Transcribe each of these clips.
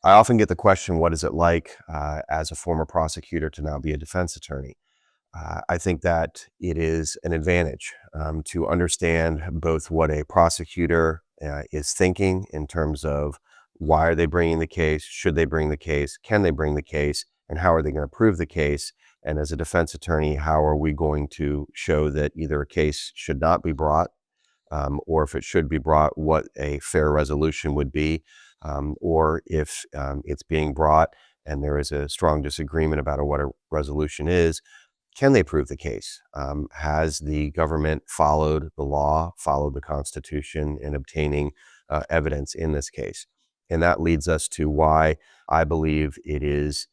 I often get the question, what is it like as a former prosecutor to now be a defense attorney? I think that it is an advantage to understand both what a prosecutor is thinking in terms of why are they bringing the case, should they bring the case, can they bring the case, and how are they going to prove the case? And as a defense attorney, how are we going to show that either a case should not be brought, or if it should be brought, what a fair resolution would be, or if it's being brought and there is a strong disagreement about what a resolution is, can they prove the case? Has the government followed the law, followed the Constitution in obtaining evidence in this case? And that leads us to why I believe it is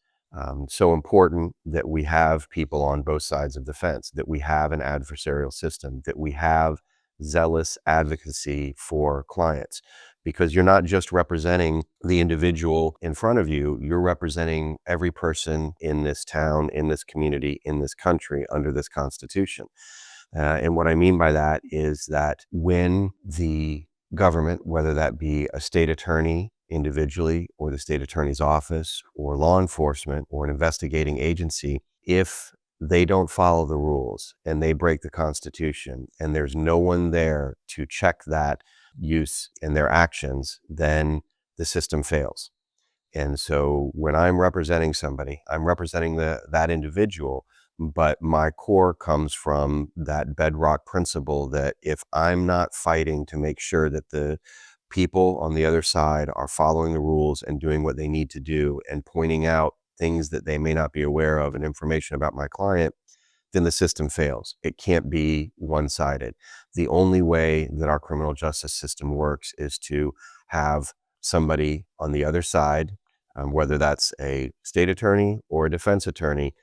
so important that we have people on both sides of the fence, that we have an adversarial system, that we have zealous advocacy for clients, because you're not just representing the individual in front of you, you're representing every person in this town, in this community, in this country under this Constitution. And what I mean by that is that when the government, whether that be a state attorney individually or the state attorney's office or law enforcement or an investigating agency, if they don't follow the rules and they break the Constitution and there's no one there to check that use and their actions, then the system fails. And so when I'm representing somebody, I'm representing that individual, but my core comes from that bedrock principle that if I'm not fighting to make sure that the people on the other side are following the rules and doing what they need to do and pointing out things that they may not be aware of and information about my client, then the system fails. It can't be one-sided. The only way that our criminal justice system works is to have somebody on the other side, whether that's a state attorney or a defense attorney,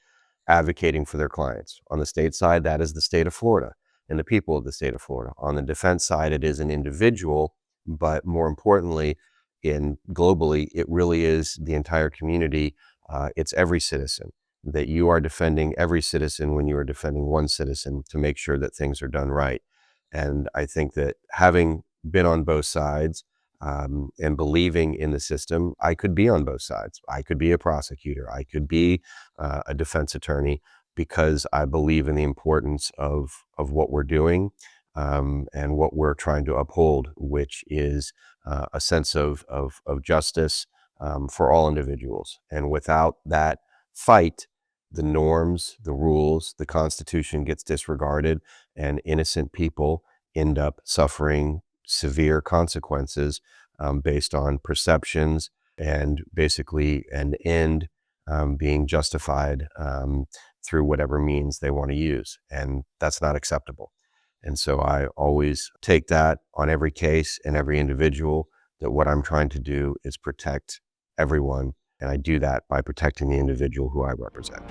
advocating for their clients. On the state side, that is the state of Florida and the people of the state of Florida. On the defense side, it is an individual, but more importantly, globally, it really is the entire community. It's every citizen, that you are defending every citizen when you are defending one citizen to make sure that things are done right. And I think that having been on both sides and believing in the system, I could be on both sides. I could be a prosecutor. I could be a defense attorney because I believe in the importance of what we're doing and what we're trying to uphold, which is a sense of justice for all individuals. And without that fight, the norms, the rules, the Constitution gets disregarded, and innocent people end up suffering severe consequences based on perceptions and basically an end being justified through whatever means they want to use. And that's not acceptable. And so I always take that on every case and every individual, that what I'm trying to do is protect everyone. And I do that by protecting the individual who I represent.